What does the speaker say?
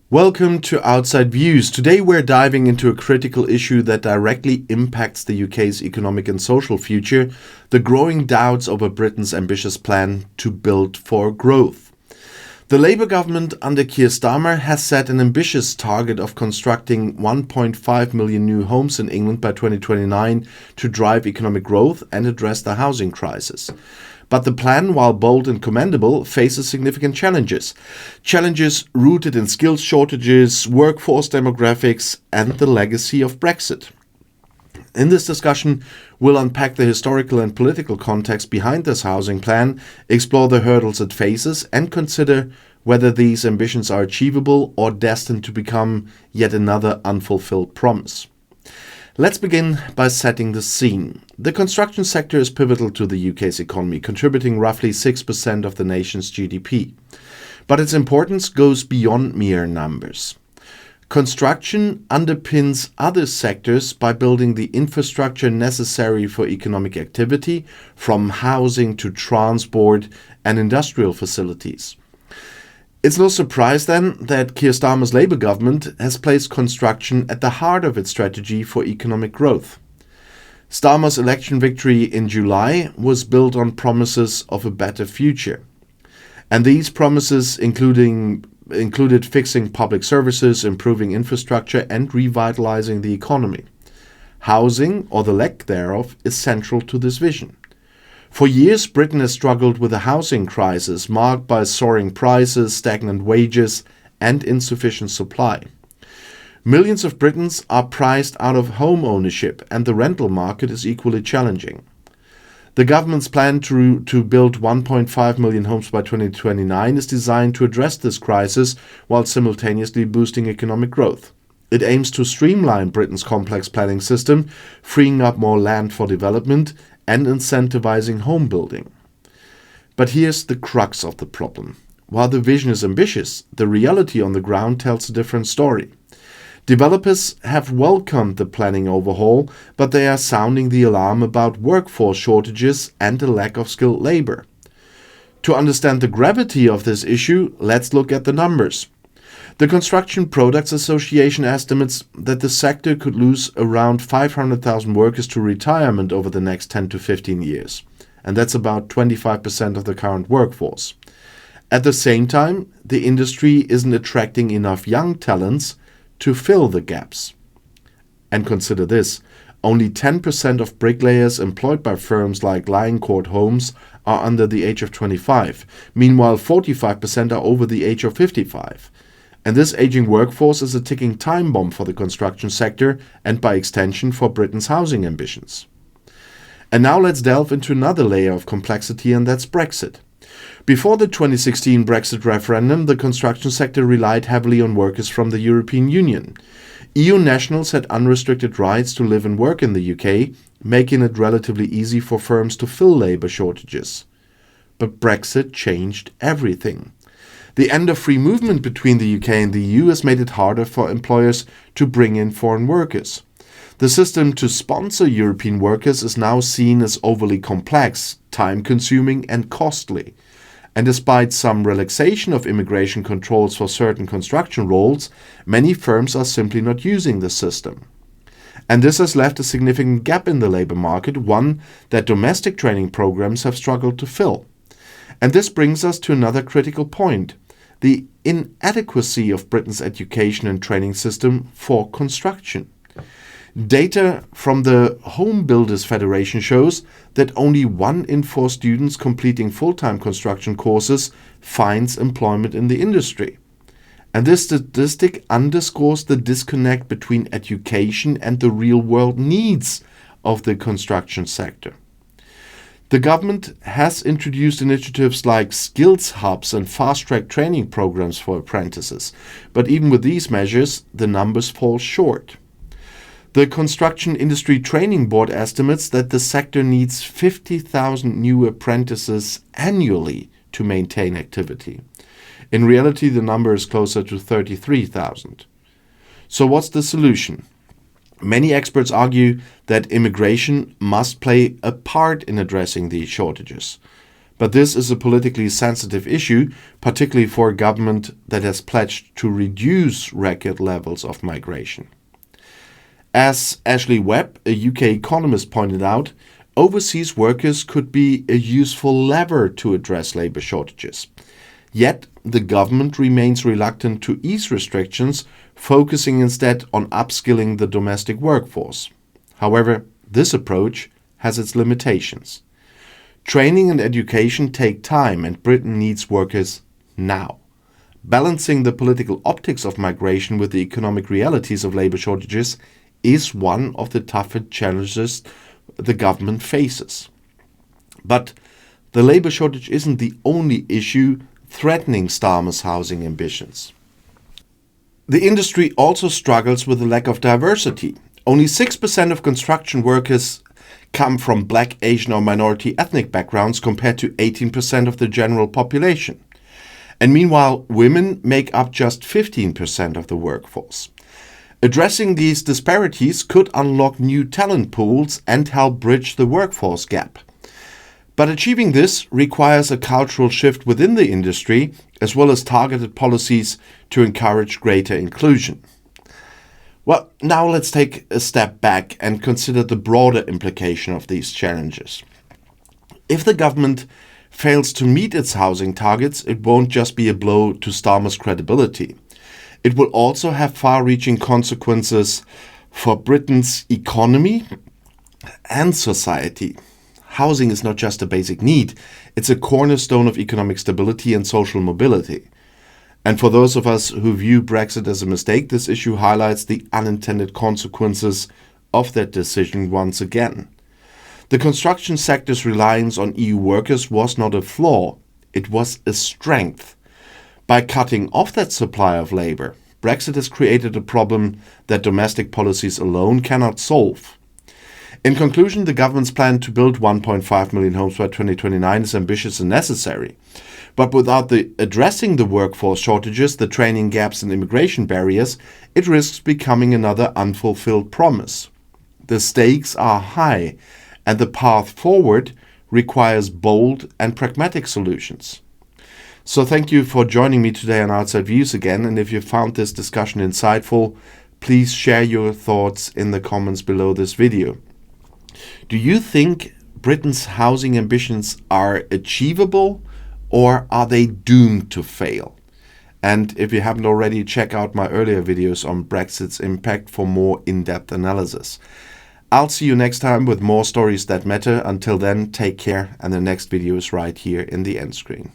Welcome to Outside Views. Today we're diving into a critical issue that directly impacts the UK's economic and social future, the growing doubts over Britain's ambitious plan to build for growth. The Labour government under Keir Starmer has set an ambitious target of constructing 1.5 million new homes in England by 2029 to drive economic growth and address the housing crisis. But the plan, while bold and commendable, faces significant challenges. Challenges rooted in skills shortages, workforce demographics, and the legacy of Brexit. In this discussion, we'll unpack the historical and political context behind this housing plan, explore the hurdles it faces, and consider whether these ambitions are achievable or destined to become yet another unfulfilled promise. Let's begin by setting the scene. The construction sector is pivotal to the UK's economy, contributing roughly 6% of the nation's GDP. But its importance goes beyond mere numbers. Construction underpins other sectors by building the infrastructure necessary for economic activity, from housing to transport and industrial facilities. It's no surprise then that Keir Starmer's Labour government has placed construction at the heart of its strategy for economic growth. Starmer's election victory in July was built on promises of a better future. And these promises included fixing public services, improving infrastructure, and revitalizing the economy. Housing, or the lack thereof, is central to this vision. For years, Britain has struggled with a housing crisis marked by soaring prices, stagnant wages, and insufficient supply. Millions of Britons are priced out of home ownership, and the rental market is equally challenging. The government's plan to build 1.5 million homes by 2029 is designed to address this crisis while simultaneously boosting economic growth. It aims to streamline Britain's complex planning system, freeing up more land for development and incentivizing home building. But here's the crux of the problem. While the vision is ambitious, the reality on the ground tells a different story. Developers have welcomed the planning overhaul, but they are sounding the alarm about workforce shortages and the lack of skilled labor. To understand the gravity of this issue, let's look at the numbers. The Construction Products Association estimates that the sector could lose around 500,000 workers to retirement over the next 10 to 15 years, and that's about 25% of the current workforce. At the same time, the industry isn't attracting enough young talents to fill the gaps. And consider this, only 10% of bricklayers employed by firms like Lion Court Homes are under the age of 25. Meanwhile, 45% are over the age of 55. And this aging workforce is a ticking time bomb for the construction sector and by extension for Britain's housing ambitions. And now let's delve into another layer of complexity, and that's Brexit. Before the 2016 Brexit referendum, the construction sector relied heavily on workers from the European Union. EU nationals had unrestricted rights to live and work in the UK, making it relatively easy for firms to fill labour shortages. But Brexit changed everything. The end of free movement between the UK and the EU has made it harder for employers to bring in foreign workers. The system to sponsor European workers is now seen as overly complex, time-consuming, and costly. And despite some relaxation of immigration controls for certain construction roles, many firms are simply not using the system. And this has left a significant gap in the labour market, one that domestic training programs have struggled to fill. And this brings us to another critical point: the inadequacy of Britain's education and training system for construction. Data from the Home Builders Federation shows that only 1 in 4 students completing full-time construction courses finds employment in the industry. And this statistic underscores the disconnect between education and the real-world needs of the construction sector. The government has introduced initiatives like skills hubs and fast-track training programs for apprentices, but even with these measures, the numbers fall short. The Construction Industry Training Board estimates that the sector needs 50,000 new apprentices annually to maintain activity. In reality, the number is closer to 33,000. So what's the solution? Many experts argue that immigration must play a part in addressing these shortages. But this is a politically sensitive issue, particularly for a government that has pledged to reduce record levels of migration. As Ashley Webb, a UK economist, pointed out, overseas workers could be a useful lever to address labour shortages. Yet, the government remains reluctant to ease restrictions, focusing instead on upskilling the domestic workforce. However, this approach has its limitations. Training and education take time, and Britain needs workers now. Balancing the political optics of migration with the economic realities of labour shortages is one of the tougher challenges the government faces. But the labour shortage isn't the only issue threatening Starmer's housing ambitions. The industry also struggles with a lack of diversity. Only 6% of construction workers come from Black, Asian or minority ethnic backgrounds compared to 18% of the general population. And meanwhile, women make up just 15% of the workforce. Addressing these disparities could unlock new talent pools and help bridge the workforce gap. But achieving this requires a cultural shift within the industry, as well as targeted policies to encourage greater inclusion. Well, now let's take a step back and consider the broader implication of these challenges. If the government fails to meet its housing targets, it won't just be a blow to Starmer's credibility. It will also have far-reaching consequences for Britain's economy and society. Housing is not just a basic need, it's a cornerstone of economic stability and social mobility. And for those of us who view Brexit as a mistake, this issue highlights the unintended consequences of that decision once again. The construction sector's reliance on EU workers was not a flaw, it was a strength. By cutting off that supply of labour, Brexit has created a problem that domestic policies alone cannot solve. In conclusion, the government's plan to build 1.5 million homes by 2029 is ambitious and necessary. But without addressing the workforce shortages, the training gaps and immigration barriers, it risks becoming another unfulfilled promise. The stakes are high, and the path forward requires bold and pragmatic solutions. So thank you for joining me today on Outside Views again, and if you found this discussion insightful, please share your thoughts in the comments below this video. Do you think Britain's housing ambitions are achievable, or are they doomed to fail? And if you haven't already, check out my earlier videos on Brexit's impact for more in-depth analysis. I'll see you next time with more stories that matter. Until then, take care, and the next video is right here in the end screen.